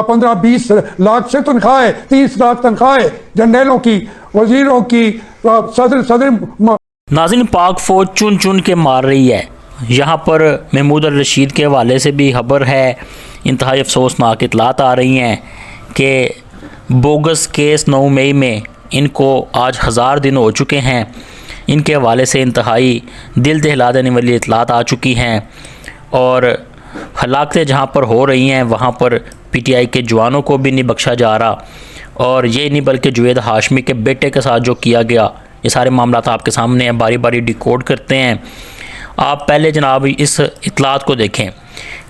15-20 लाख से तनख्वाह, 30 लाख तनख्वाह जनरलों की, वजीरों की, सदर। नाज़रीन, पाक फौज चुन चुन के मार रही है। यहाँ पर महमूद अल रशीद के हवाले से भी खबर है, इंतहाई अफसोसनाक इतलात आ रही हैं कि बोगस केस 9 मई में इनको आज 1000 दिन हो चुके हैं। इनके हवाले से इंतहाई दिल दहला देने वाली इतलात आ चुकी हैं और हलाकतें जहाँ पर हो रही हैं वहाँ पर PTI के जवानों को भी नहीं बख्शा जा रहा। और ये नहीं बल्कि जुवेद हाशमी के बेटे के साथ जो किया गया, ये सारे मामला आपके सामने हैं, बारी बारी डिकोड करते हैं। आप पहले जनाब इस इतलात को देखें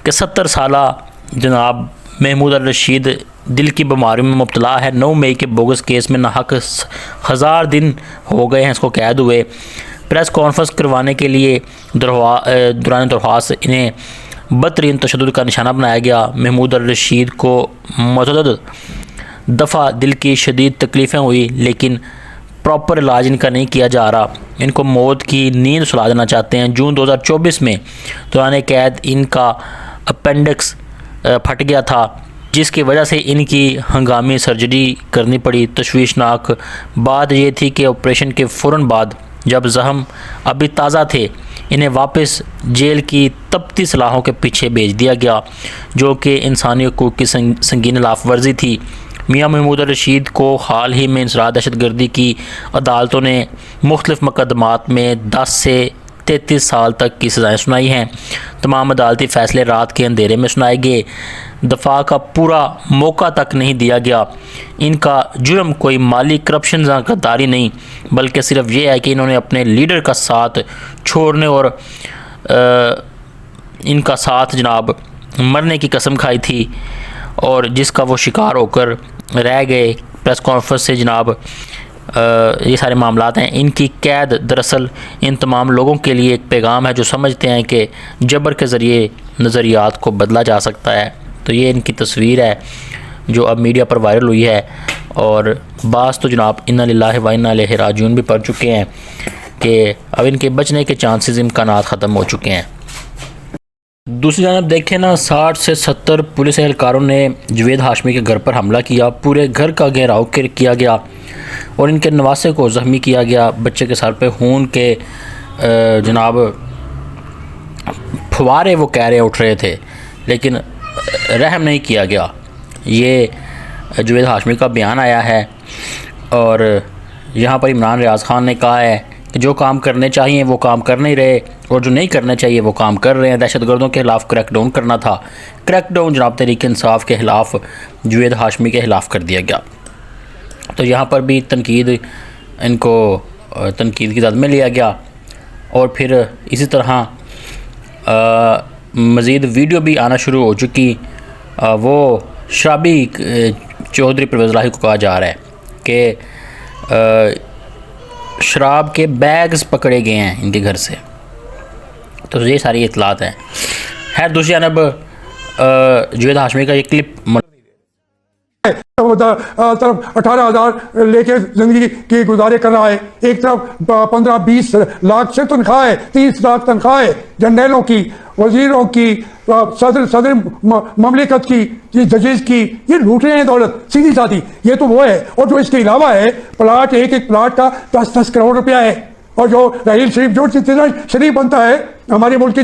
कि 70 साला जनाब महमूद अल रशीद दिल की बीमारी में मुब्तला है। 9 मई के बोगस केस में नाहक 1000 दिन हो गए हैं इसको कैद हुए। प्रेस कॉन्फ्रेंस करवाने के लिए दौरान दरख्वास्त इन्हें बदतरीन तशद्दुद का निशाना बनाया गया। महमूद अल रशीद को मुतअद्दिद दफ़ा दिल की शदीद तकलीफ़ें हुई, लेकिन प्रॉपर इलाज इनका नहीं किया जा रहा। इनको मौत की नींद सुला देना चाहते हैं। जून 2024 में दौरान कैद इनका अपेंडिक्स फट गया था, जिसकी वजह से इनकी हंगामी सर्जरी करनी पड़ी। तशवीशनाक बात ये थी कि ऑपरेशन के फ़ौरन बाद जब ज़ख्म अभी ताज़ा थे, इन्हें वापस जेल की तपती सलाहों के पीछे भेज दिया गया, जो कि इंसानी हकूक़ की संगीन खिलाफ वर्जी थी। मियाँ महमूद अल रशीद को हाल ही में इंसराद दहशतगर्दी की अदालतों ने मुख्तलिफ़ मुकदमात में 10 से 33 साल तक की सज़ाएँ सुनाई हैं। तमाम अदालती फ़ैसले रात के अंधेरे में सुनाए गए। दफ़ा का पूरा मौका तक नहीं दिया गया। इनका जुर्म कोई माली करप्शन या गद्दारी नहीं, बल्कि सिर्फ ये है कि इन्होंने अपने लीडर का साथ छोड़ने और इनका साथ जनाब मरने की कसम खाई थी और जिसका वो शिकार होकर रह गए। प्रेस कॉन्फ्रेंस से जनाब ये सारे मामलात हैं। इनकी कैद दरअसल इन तमाम लोगों के लिए एक पैगाम है जो समझते हैं कि जबर के ज़रिए नज़रियात को बदला जा सकता है। तो ये इनकी तस्वीर है जो अब मीडिया पर वायरल हुई है और बास तो जनाब इन्ना लिल्लाहि व इन्ना इलैहि राजिऊन भी पढ़ चुके हैं कि अब इनके बचने के चांसेस इम्कानात ख़त्म हो चुके हैं। दूसरी जानब देखें ना, 60 से 70 पुलिस एहलकारों ने जुवेद हाशमी के घर पर हमला किया। पूरे घर का घेराव किया गया और इनके नवासे को ज़ख्मी किया गया। बच्चे के सर पे खून के जनाब फुवारे वो कह रहे उठ रहे थे, लेकिन रहम नहीं किया गया। ये जुवेद हाशमी का बयान आया है और यहाँ पर इमरान रियाज़ खान ने कहा है कि जो काम करने चाहिए वो काम कर नहीं रहे और जो नहीं करने चाहिए वो काम कर रहे हैं। दहशतगर्दों के ख़िलाफ़ क्रैकडाउन करना था, क्रैकडाउन जनाब तहरीक इंसाफ के ख़िलाफ़ जुवेद हाशमी के ख़िलाफ़ कर दिया गया। तो यहाँ पर भी इनको तनकीद की ज़द में लिया गया और फिर इसी तरह मज़ीद वीडियो भी आना शुरू हो चुकी। वो शराबी चौधरी परवेज़ इलाही को कहा जा रहा है कि शराब के बैग्स पकड़े गए हैं इनके घर से। तो ये सारी इतलात हैं। खैर दूसरी जानब जुवेद हाशमी का ये क्लिप तरफ 18,000 लेके जिंदगी की गुजारे कर रहा है, एक तरफ 15-20 लाख से तनख्वाह है, 30 लाख तनख्वाह है जनरलों की, वजीरों की, सदर ममलिकत की, जजेस की। ये लूट रहे हैं दौलत सीधी साधी। ये तो वो है। और जो इसके अलावा है, प्लाट एक प्लाट का 10-10 करोड़ रुपया है। और जो रहील शरीफ जो जितना शरीफ बनता है हमारे मुल्क के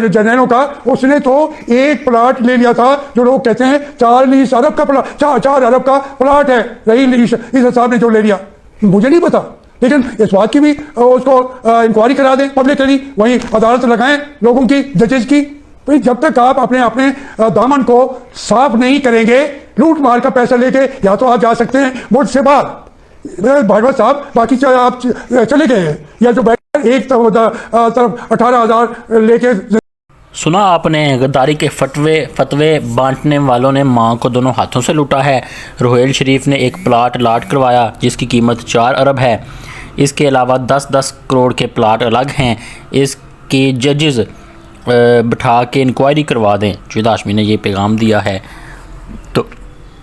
जनरलों का, उसने तो एक प्लाट ले लिया था जो लोग कहते हैं 40 अरब का प्लाट, 4 अरब का प्लाट है रहील इस हिसाब ने जो ले लिया। मुझे नहीं पता, लेकिन इस बात की भी उसको इंक्वायरी करा दें पब्लिकली, वहीं अदालत लगाएं लोगों की, जजेस की। भाई जब तक आप अपने दामन को साफ नहीं करेंगे, लूट मार का पैसा लेके या तो आप जा सकते हैं मुल्क से बाहर, भागवत साहब, बाकी आप चले गए हैं, या जो एक तरफ 18,000 लेके। सुना आपने, गद्दारी के फतवे बांटने वालों ने मां को दोनों हाथों से लूटा है। रोहेल शरीफ ने एक प्लाट लाट करवाया जिसकी कीमत 4 अरब है। इसके अलावा 10-10 करोड़ के प्लाट अलग हैं। इसकी जजेस बिठा के इंक्वायरी करवा दें। जुवेद हाशमी ने ये पैगाम दिया है। तो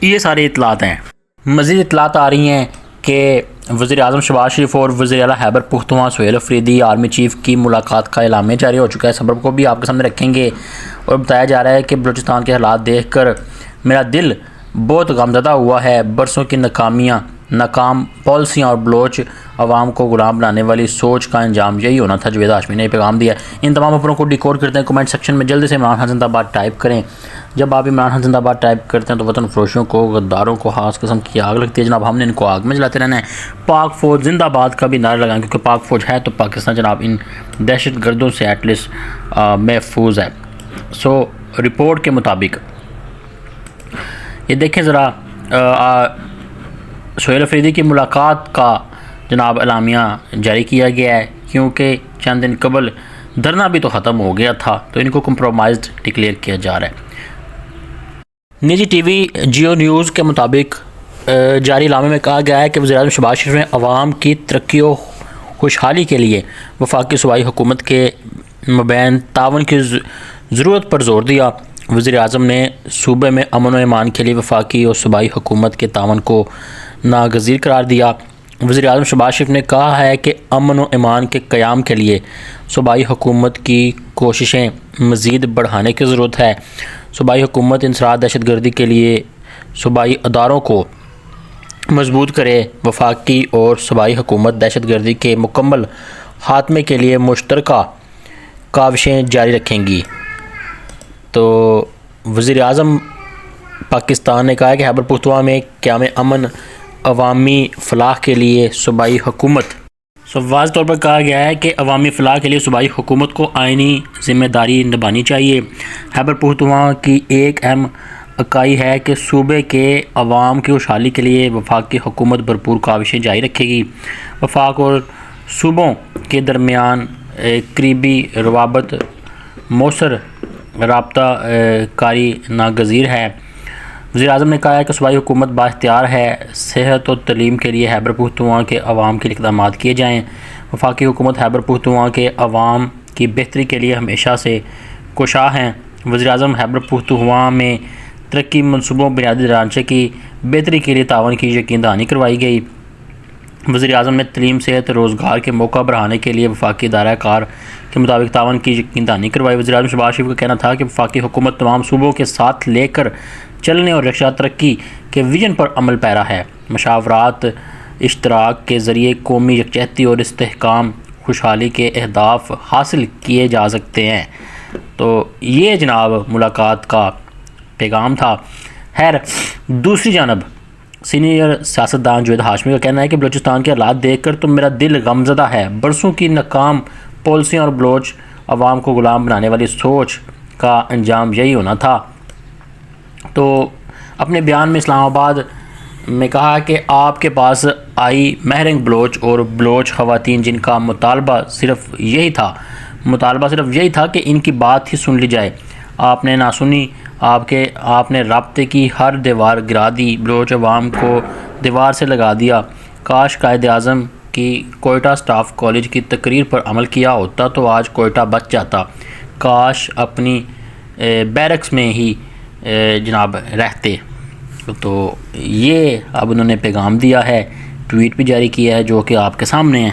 ये सारी इतलात हैं। मज़ीद इतलात आ रही हैं कि वज़ीर-ए-आज़म शहबाज शरीफ और वज़ीर-ए-आला खैबर पख्तूनख्वा सुहेल अफरीदी आर्मी चीफ़ की मुलाकात का एलामिया जारी हो चुका है। खबर को भी आपके सामने रखेंगे और बताया जा रहा है कि बलूचिस्तान के हालात देखकर میرا دل بہت غمزدہ ہوا ہے. برسوں کی ناکام پالیسیاں اور بلوچ عوام کو غلام بنانے والی سوچ کا انجام یہی ہونا تھا. جاوید ہاشمی نے یہ پیغام دیا. ان تمام خبروں کو ڈیکوڈ کرتے ہیں. کمنٹ سیکشن میں جلدی سے عمران خان زندہ باد ٹائپ کریں. جب آپ عمران خان زندہ باد ٹائپ کرتے ہیں تو وطن فروشوں کو، غداروں کو خاص قسم کی آگ لگتی ہے. جناب ہم نے ان کو آگ میں جلاتے رہنا ہے. پاک فوج زندہ باد کا بھی نعرہ لگائیں، کیونکہ پاک فوج ہے تو پاکستان جناب ان دہشت گردوں سے ایٹ لیسٹ محفوظ ہے. سو رپورٹ کے مطابق یہ دیکھیں ذرا، سہیل افریدی کی ملاقات کا جناب اعلامیہ جاری کیا گیا ہے، کیونکہ چند دن قبل دھرنا بھی تو ختم ہو گیا تھا، تو ان کو کمپرومائزڈ ڈکلیئر کیا جا رہا ہے. نجی ٹی وی جیو نیوز کے مطابق جاری اعلامیہ میں کہا گیا ہے کہ وزیر اعظم شہباز شریف نے عوام کی ترقی و خوشحالی کے لیے وفاقی صوبائی حکومت کے مابین تعاون کی ضرورت پر زور دیا. وزیر اعظم نے صوبے میں امن و امان کے لیے وفاقی اور صوبائی حکومت کے تعاون کو ناگزیر قرار دیا. وزیر اعظم شہباز شریف نے کہا ہے کہ امن و امان کے قیام کے لیے صوبائی حکومت کی کوششیں مزید بڑھانے کی ضرورت ہے. صوبائی حکومت انسداد دہشت گردی کے لیے صوبائی اداروں کو مضبوط کرے. وفاقی اور صوبائی حکومت دہشت گردی کے مکمل خاتمے کے لیے مشترکہ کاوشیں جاری رکھیں گی. تو وزیر اعظم پاکستان نے کہا ہے کہ خیبر پختونخوا میں قیام امن عوامی فلاح کے لیے صوبائی حکومت، واضح طور پر کہا گیا ہے کہ عوامی فلاح کے لیے صوبائی حکومت کو آئینی ذمہ داری نبھانی چاہیے. خیبر پختونخوا کی ایک اہم اکائی ہے کہ صوبے کے عوام کی خوشحالی کے لیے وفاقی حکومت بھرپور کاوشیں جاری رکھے گی. وفاق اور صوبوں کے درمیان قریبی روابط مؤثر رابطہ کاری ناگزیر ہے. وزیر اعظم نے کہا ہے کہ صوبائی حکومت بااختیار ہے. صحت و تعلیم کے لیے خیبر پختونخوا کے عوام کے لیے اقدامات کیے جائیں. وفاقی حکومت خیبر پختونخوا کے عوام کی بہتری کے لیے ہمیشہ سے کوشاں ہیں. وزیر اعظم خیبر پختونخوا میں ترقی منصوبوں بنیادی ڈھانچے کی بہتری کے لیے تعاون کی یقین دہانی کروائی گئی. وزیر اعظم نے تعلیم، صحت، روزگار کے موقع بڑھانے کے لیے وفاقی دائرہ کار کے مطابق تعاون کی یقین دہانی کروائی. وزیر اعظم شہباز شریف کا کہنا تھا کہ وفاقی حکومت تمام صوبوں کے ساتھ لے کر چلنے اور یکجا ترقی کے ویژن پر عمل پیرا ہے. مشاورات اشتراک کے ذریعے قومی یکجہتی اور استحکام خوشحالی کے اہداف حاصل کیے جا سکتے ہیں. تو یہ جناب ملاقات کا پیغام تھا. خیر، دوسری جانب سینئر سیاستدان جاوید ہاشمی کا کہنا ہے کہ بلوچستان کے حالات دیکھ کر تو میرا دل غمزدہ ہے. برسوں کی ناکام پالیسیاں اور بلوچ عوام کو غلام بنانے والی سوچ کا انجام یہی ہونا تھا. تو اپنے بیان میں اسلام آباد میں کہا کہ آپ کے پاس آئی مہرنگ بلوچ اور بلوچ خواتین جن کا مطالبہ صرف یہی تھا کہ ان کی بات ہی سن لی جائے. آپ نے نہ سنی. آپ نے رابطے کی ہر دیوار گرا دی. بلوچ عوام کو دیوار سے لگا دیا. کاش قائد اعظم کی کوئٹہ سٹاف کالج کی تقریر پر عمل کیا ہوتا تو آج کوئٹہ بچ جاتا. کاش اپنی بیرکس میں ہی جناب رہتے. تو یہ اب انہوں نے پیغام دیا ہے، ٹویٹ بھی جاری کیا ہے جو کہ آپ کے سامنے ہے.